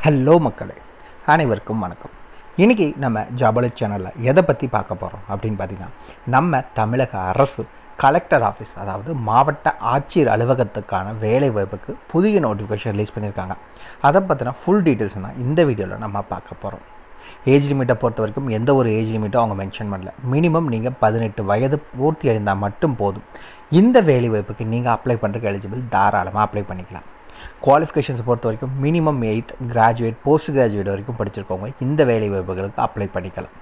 Hello மக்களே, அனைவருக்கும் வணக்கம். இன்றைக்கி நம்ம ஜாபலட் சேனலில் எதை பற்றி பார்க்க போகிறோம் அப்படின்னு பார்த்தீங்கன்னா, நம்ம தமிழக அரசு கலெக்டர் ஆஃபீஸ், அதாவது மாவட்ட ஆட்சியர் அலுவலகத்துக்கான வேலை வாய்ப்புக்கு புதிய நோட்டிஃபிகேஷன் ரிலீஸ் பண்ணியிருக்காங்க. அதை பற்றின ஃபுல் டீட்டெயில்ஸ்னால் இந்த வீடியோவில் நம்ம பார்க்க போகிறோம். ஏஜ் லிமிட்டை பொறுத்த வரைக்கும் எந்த ஒரு ஏஜ் லிமிட்டும் அவங்க மென்ஷன் பண்ணல. மினிமம் நீங்கள் 18 வயது பூர்த்தி அடைந்தால் மட்டும் போதும். இந்த வேலை வாய்ப்புக்கு நீங்கள் அப்ளை பண்ணுறதுக்கு எலிஜிபிள், தாராளமாக அப்ளை பண்ணிக்கலாம். குவாலிஃபிகேஷன்ஸை பொறுத்த வரைக்கும் minimum 8th graduate, post graduate வரைக்கும் படிச்சிருக்கவங்க இந்த வேலை வாய்ப்புகளுக்கு அப்ளை பண்ணிக்கலாம்.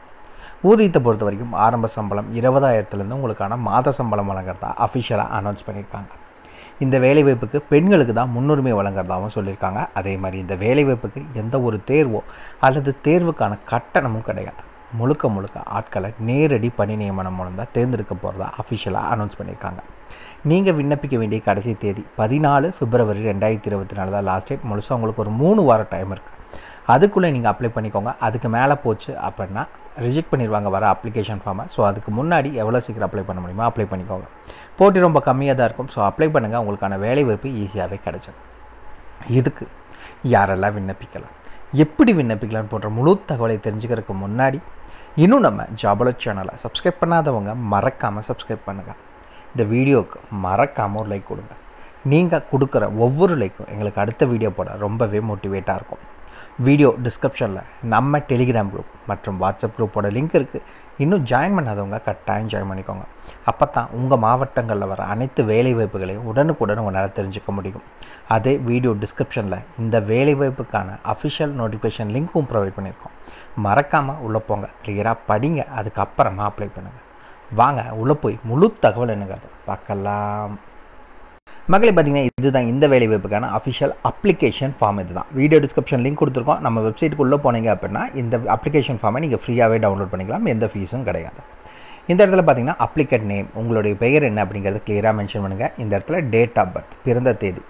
ஊதியத்தை பொறுத்த வரைக்கும் ஆரம்ப சம்பளம் 20,000 உங்களுக்கான மாத சம்பளம் வழங்குறதா அஃபிஷியலாக அனௌன்ஸ் பண்ணியிருக்காங்க. இந்த வேலைவாய்ப்புக்கு பெண்களுக்கு தான் முன்னுரிமை வழங்குறதாகவும் சொல்லியிருக்காங்க. அதே மாதிரி இந்த வேலைவாய்ப்புக்கு எந்த ஒரு தேர்வோ அல்லது தேர்வுக்கான கட்டணமும் கிடையாது. முழுக்க ஆட்களை நேரடி பணி நியமனம் மூலம் தான் தேர்ந்தெடுக்க போகிறதா அஃபிஷியலாக அனௌன்ஸ் பண்ணியிருக்காங்க. நீங்கள் விண்ணப்பிக்க வேண்டிய கடைசி தேதி 14 பிப்ரவரி 2024 தான் லாஸ்ட் டேட். முழுசாக உங்களுக்கு ஒரு 3 வாரம் டைம் இருக்குது. அதுக்குள்ளே நீங்கள் அப்ளை பண்ணிக்கோங்க. அதுக்கு மேலே போச்சு அப்படின்னா ரிஜெக்ட் பண்ணிடுவாங்க வர அப்ளிகேஷன் ஃபார்மை. ஸோ அதுக்கு முன்னாடி எவ்வளோ சீக்கிரம் அப்ளை பண்ண முடியுமோ அப்ளை பண்ணிக்கோங்க. போட்டி ரொம்ப கம்மியாக தான் இருக்கும். ஸோ அப்ளை பண்ணுங்கள், உங்களுக்கான வேலை வாய்ப்பு ஈஸியாகவே கிடைச்சிடும். இதுக்கு யாரெல்லாம் விண்ணப்பிக்கலாம், எப்படி விண்ணப்பிக்கலான்னு போன்ற முழு தகவலை தெரிஞ்சுக்கிறதுக்கு முன்னாடி இன்னும் நம்ம ஜாபலட் சேனலை சப்ஸ்கிரைப் பண்ணாதவங்க மறக்காமல் சப்ஸ்கிரைப் பண்ணுங்கள். இந்த வீடியோவுக்கு மறக்காமல் ஒரு லைக் கொடுங்க. நீங்கள் கொடுக்குற ஒவ்வொரு லைக்கும் எங்களுக்கு அடுத்த வீடியோ போட ரொம்பவே மோட்டிவேட்டாக இருக்கும். வீடியோ டிஸ்கிரிப்ஷனில் நம்ம டெலிகிராம் குரூப் மற்றும் வாட்ஸ்அப் குரூப்போட லிங்க் இருக்குது. இன்னும் ஜாயின் பண்ணாதவங்க கட்டாயம் ஜாயின் பண்ணிக்கோங்க. அப்போ தான் உங்கள் மாவட்டங்களில் வர அனைத்து வேலைவாய்ப்புகளையும் உடனுக்குடன் உங்களால் தெரிஞ்சுக்க முடியும். அதே வீடியோ டிஸ்கிரிப்ஷனில் இந்த வேலைவாய்ப்புக்கான அஃபிஷியல் நோட்டிஃபிகேஷன் லிங்க்கும் ப்ரொவைட் பண்ணியிருக்கோம். மறக்காமல் உள்ளே போங்க, கிளியராக படிங்க, அதுக்கப்புறமா அப்ளை பண்ணுங்கள். வாங்க உள்ளே போய் முழு தகவல் என்னங்கிறது பார்க்கலாம். மகளே, பார்த்தீங்கன்னா இதுதான் இந்த வேலை வாய்ப்புக்கான அஃபிஷியல் அப்ளிகேஷன் ஃபார்ம். இதுதான் வீடியோ டிஸ்கிரிப்ஷன் லிங்க் கொடுத்துருக்கோம். நம்ம வெப்சைட்டுக்குள்ளே போனீங்க அப்படின்னா இந்த அப்ளிகேஷன் ஃபார்மை நீங்கள் ஃப்ரீயாகவே டவுன்லோட் பண்ணிக்கலாம். எந்த ஃபீஸும் கிடையாது. இந்த இடத்துல பார்த்தீங்கன்னா அப்ளிகேட் நேம், உங்களுடைய பெயர் என்ன அப்படிங்கிறது கிளியராக மென்ஷன் பண்ணுங்கள். இந்த இடத்துல டேட் ஆஃப் பர்த், பிறந்த தேதி,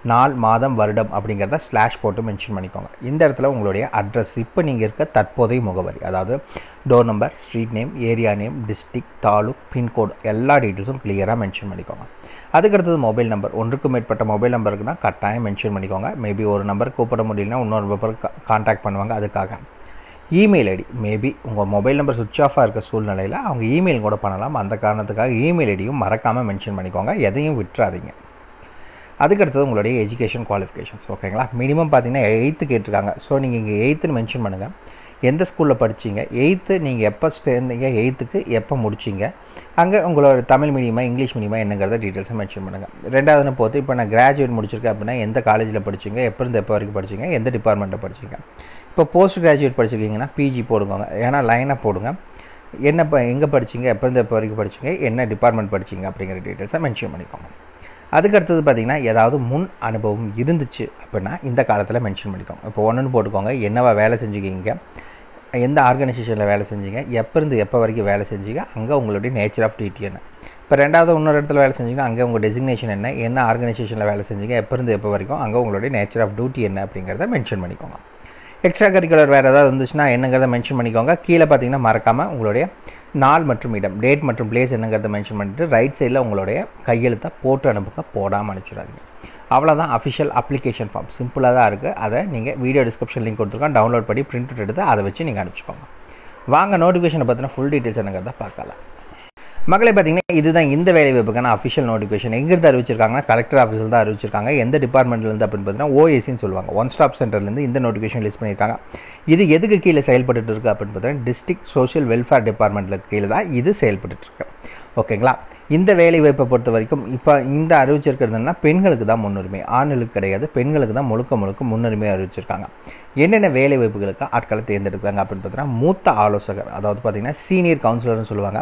நாள், மாதம், வருடம் அப்படிங்கிறத ஸ்லாஷ் போட்டு மென்ஷன் பண்ணிக்கோங்க. இந்த இடத்துல உங்களுடைய அட்ரஸ், இப்போ நீங்கள் இருக்க தற்போதைய முகவரி, அதாவது door number, street name, area name, district, taluk, pincode எல்லா டீட்டெயில்ஸும் கிளியராக மென்ஷன் பண்ணிக்கோங்க. அதுக்கடுத்தது மொபைல் நம்பர், ஒன்றுக்கும் மேற்பட்ட மொபைல் நம்பருக்குன்னா கட்டாயம் மென்ஷன் பண்ணிக்கோங்க. மேபி ஒரு நம்பர் கூப்பிட முடியலன்னா இன்னொரு நம்பருக்கு கான்டாக்ட் பண்ணுவாங்க. அதுக்காக இமெயில் ஐடி, மேபி உங்கள் மொபைல் நம்பர் சுவிட்ச் ஆஃபாக இருக்க சூழ்நிலையில் அவங்க இமெயில் கூட பண்ணலாம். அந்த காரணத்துக்காக இமெயில் ஐடியும் மறக்காமல் மென்ஷன் பண்ணிக்கோங்க. எதையும் விட்டுறாதீங்க. அதுக்கடுத்தது உங்களுடைய எஜுகேஷன் குவாலிஃபிகேஷன்ஸ், ஓகேங்களா. மினிமம் பார்த்தீங்கன்னா 8th கேட்டிருக்காங்க. ஸோ நீங்கள் இங்கே 8th மென்ஷன் பண்ணுங்கள். எந்த ஸ்கூலில் படிச்சிங்க, 8th நீங்கள் எப்போ சேர்ந்தீங்க, 8th எப்போ முடிச்சிங்க, அங்கே உங்களோட தமிழ் மீடியமாக இங்கிலீஷ் மீடியமாக என்னங்கிறத டீட்டெயில்ஸை மென்ஷன் பண்ணுங்கள். ரெண்டாவதுன்னு போது இப்போ நான் கிராஜுவேட் முடிச்சிருக்கேன் அப்படின்னா எந்த காலேஜில் படிச்சிங்க, எப்போ இருந்து எப்போ வரைக்கும் படிச்சிங்க, எந்த டிபார்ட்மெண்ட்டில் படிச்சிங்க. இப்போ போஸ்ட் கிராஜுவேட் படிச்சிருக்கீங்கன்னா பிஜி போடுங்க, ஏன்னா லைனாக போடுங்க. என்ன எங்கே படிச்சிங்க, எப்போ இருந்து எப்போ வரைக்கும் படிச்சிங்க, என்ன டிபார்ட்மெண்ட் படிச்சிங்க அப்படிங்கிற டீட்டெயில்ஸை மென்ஷன் பண்ணிக்கோங்க. அதுக்கடுத்தது பார்த்திங்கன்னா ஏதாவது முன் அனுபவம் இருந்துச்சு அப்படின்னா இந்த காலத்தில் மென்ஷன் பண்ணிக்கோங்க. இப்போ ஒன்றுன்னு போட்டுக்கோங்க. என்னவா வேலை செஞ்சுக்கிங்க, எந்த ஆர்கனைசேஷனில் வேலை செஞ்சீங்க, எப்போ இருந்து எப்போ வரைக்கும் வேலை செஞ்சீங்க, அங்கே உங்களுடைய நேச்சர் ஆஃப் டியூட்டி என்ன. இப்போ ரெண்டாவது இன்னொரு இடத்துல வேலை செஞ்சீங்கன்னா அங்கே உங்கள் டெசிக்னேஷன் என்ன ஆர்கனைசேஷனில் வேலை செஞ்சீங்க, எப்போ இருந்து எப்போ வரைக்கும், அங்கே உங்களுடைய நேச்சர் ஆஃப் டியூட்டி என்ன அப்படிங்கிறத மென்ஷன் பண்ணிக்கோங்க. எக்ஸ்ட்ரா கரிக்குலர் வேறு ஏதாவது இருந்துச்சுன்னா என்னங்கிறத மென்ஷன் பண்ணிக்கோங்க. கீழே பார்த்தீங்கன்னா மறக்காமல் உங்களுடைய நாள் மற்றும் இடம், டேட் மற்றும் பிளேஸ் என்னங்கிறத மென்ஷன் பண்ணிவிட்டு ரைட் சைடில் உங்களுடைய கையெழுத்தை போட்டு அனுப்புங்க. போடாமல் அனுப்பிச்சிடாதீங்க. அவ்வளோதான் அஃபிஷியல் அப்ளிகேஷன் ஃபார்ம். சிம்பிளாக தான் இருக்குது. அதை நீங்கள் வீடியோ டிஸ்கிரிப்ஷன் லிங்க் கொடுத்துருக்கோம், டவுன்லோட் பண்ணி பிரிண்ட் அவுட் எடுத்து அதை வச்சு நீங்கள் அனுப்பிச்சிக்கோங்க. வாங்க நோட்டிஃபிகேஷனை பற்றின ஃபுல் டீட்டெயில்ஸ் என்னங்கிறத பார்க்கலாம். மகளே, பார்த்தீங்கன்னா இதுதான் இந்த வேலை வாய்ப்புக்கான அஃபிஷியல் நோட்டிஃபிகேஷன். எங்கிருந்து அறிவிச்சிருக்காங்கன்னா கலெக்டர் ஆஃபீஸில் தான் அறிவிச்சிருக்காங்க. எந்த டிபார்ட்மெண்ட்லேருந்து அப்படின்னு பார்த்தீங்கன்னா ஓஏசின்னு சொல்லுவாங்க, ஒன் ஸ்டாப் சென்டர்லேருந்து இந்த நோட்டிஃபிகேஷன் ரிலீஸ் பண்ணியிருக்காங்க. இது எதுக்கு கீழே செயல்பட்டு இருக்குது அப்படின்னு பார்த்தீங்கன்னா டிஸ்ட்ரிக்ட் சோஷியல் வெல்ஃபேர் டிபார்ட்மெண்ட்டுக்கு கீழே தான் இது செயல்பட்டுருக்கு, ஓகேங்களா. இந்த வேலை வாய்ப்பை பொறுத்த வரைக்கும் இப்போ இந்த அறிவிச்சிருக்கிறதுனா பெண்களுக்கு தான் முன்னுரிமை, ஆண்களுக்கு கிடையாது. பெண்களுக்கு தான் முழுக்க முன்னுரிமை அறிவிச்சிருக்காங்க. என்னென்ன வேலை வாய்ப்புகளுக்கு ஆட்களை தேர்ந்தெடுக்கிறாங்க அப்படின்னு பார்த்தீங்கன்னா மூத்த ஆலோசகர், அதாவது பார்த்தீங்கன்னா சீனியர் கவுன்சிலர்னு சொல்லுவாங்க.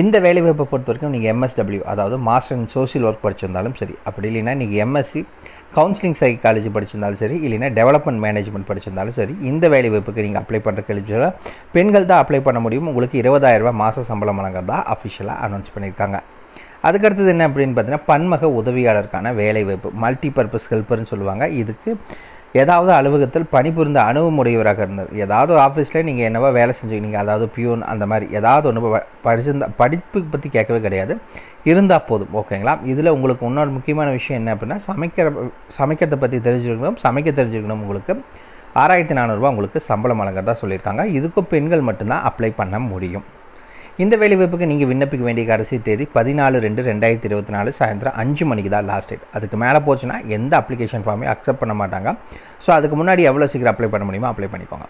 இந்த வேலை வாய்ப்பை பொறுத்த வரைக்கும் நீங்கள் MSW, அதாவது மாஸ்டர் இன் சோஷியல் ஒர்க் படிச்சிருந்தாலும் சரி, அப்படி இல்லைன்னா நீங்கள் MSc கவுன்சிலிங் சைக்காலஜி படிச்சிருந்தாலும் சரி, இல்லைன்னா டெவலப்மெண்ட் மேனேஜ்மெண்ட் படிச்சிருந்தாலும் சரி, இந்த வேலை வாய்ப்புக்கு நீங்கள் அப்ளை பண்ணுறதுக்கு எலிஜிபிளாக பெண்கள் தான் அப்ளை பண்ண முடியும். உங்களுக்கு 20,000 மாத சம்பளம் வழங்குறதா அஃபிஷியலாக அனௌன்ஸ் பண்ணியிருக்காங்க. அதுக்கடுத்தது என்ன அப்படின்னு பார்த்தீங்கன்னா பன்முக உதவியாளருக்கான வேலை வாய்ப்பு, மல்டி பர்பஸ் ஹெல்ப்பர்னு சொல்லுவாங்க. இதுக்கு ஏதாவது அலுவலகத்தில் பணிபுரிந்த அனுபவமுடையவராக இருந்தது, ஏதாவது ஆஃபீஸில் நீங்கள் என்னவோ வேலை செஞ்சுக்கிங்க, அதாவது பியூன் அந்த மாதிரி ஏதாவது ஒன்று படிச்சிருந்தா, படிப்பு பற்றி கேட்கவே கிடையாது, இருந்தால் போதும், ஓகேங்களா. இதில் உங்களுக்கு இன்னொரு முக்கியமான விஷயம் என்ன அப்படின்னா சமைக்கிறத பற்றி தெரிஞ்சுக்கணும், சமைக்க தெரிஞ்சுக்கணும் உங்களுக்கு. ₹6400 உங்களுக்கு சம்பளம் வழங்குறதா சொல்லியிருக்காங்க. இதுக்கும் பெண்கள் மட்டும்தான் அப்ளை பண்ண முடியும். இந்த வேலைவாய்ப்புக்கு நீங்கள் விண்ணப்பிக்க வேண்டிய கடைசி தேதி 14/2/2024 சாயந்தரம் 5 மணிக்கு தான் லாஸ்ட் டேட். அதுக்கு மேலே போச்சுன்னா எந்த அப்ளிகேஷன் ஃபார்மையும் அக்செப்ட் பண்ண மாட்டாங்க. ஸோ அதுக்கு முன்னாடி எவ்வளோ சீக்கிரம் அப்ளை பண்ண முடியுமோ அப்ளை பண்ணிக்கோங்க.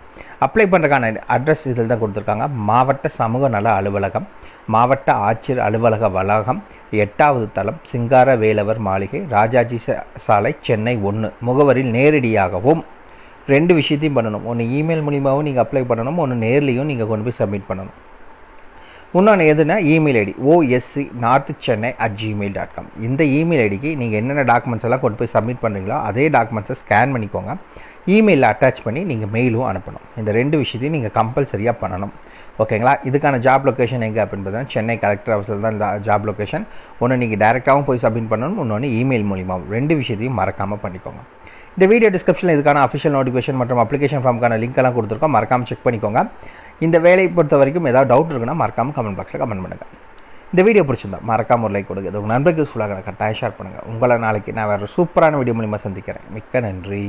அப்ளை பண்ணுறதுக்கான அட்ரஸ் இதில் தான் கொடுத்துருக்காங்க. மாவட்ட சமூக நல அலுவலகம், மாவட்ட ஆட்சியர் அலுவலக வளாகம், 8வது தளம், சிங்கார வேலவர் மாளிகை, ராஜாஜி சாலை, சென்னை 1. முகவரியில் நேரடியாகவும் 2 விஷயத்தையும் பண்ணணும். ஒன்று இமெயில் மூலியமாகவும் நீங்கள் அப்ளை பண்ணணும், ஒன்று நேர்லேயும் நீங்கள் கொண்டு போய் சப்மிட் பண்ணணும். இன்னொன்று எதுனா இமெயில் ஐடி oscnorthchennai@gmail.com. இந்த இமெயில் ஐடிக்கு நீங்கள் என்னென்ன டாக்குமெண்ட்ஸ் எல்லாம் கொண்டு போய் சப்மிட் பண்ணுறீங்களோ அதே டாக்குமெண்ட்ஸை ஸ்கேன் பண்ணிக்கோங்க. இமெயிலில் அட்டாச் பண்ணி நீங்கள் மெயிலும் அனுப்பணும். இந்த 2 விஷயத்தையும் நீங்கள் கம்பல்சரியாக பண்ணணும். ஓகேங்களா? இதுக்கான ஜாப் லொக்கேஷன் எங்கே அப்படின்னு பார்த்தீங்கன்னா சென்னை கலெக்டர் ஆஃபீஸில் தான் ஜாப் லொக்கேஷன். ஒன்று நீங்கள் டேரெக்டாகவும் போய் சப்மிட் பண்ணணும், இன்னொன்று இமெயில் மூலியமாகவும். 2 விஷயத்தையும் மறக்காமல் பண்ணிக்கோங்க. இந்த வீடியோ டிஸ்கிரிப்ஷனில் இதுக்கான அஃபிஷியல் நோட்டிஃபிகேஷன் மற்றும் அப்ளிகேஷன் ஃபார்முக்கான லிங்க் எல்லாம் கொடுத்துருக்கோம். மறக்காமல் செக் பண்ணிக்கோங்க. இந்த வேலையை பொறுத்த வரைக்கும் ஏதாவது டவுட் இருக்குன்னா மறக்காமல் கமெண்ட் பாக்ஸில் கமெண்ட் பண்ணுங்கள். இந்த வீடியோ பிடிச்சிருந்தா மறக்காமல் ஒரு லைக் கொடுங்க. இது உங்கள் நண்பர்களுக்கு யூஸ்ஃபுல்லாக கட்டாயம் ஷேர் பண்ணுங்கள். உங்களை நாளைக்கு நான் வேறு சூப்பரான வீடியோ மூலிமா சந்திக்கிறேன். மிக்க நன்றி.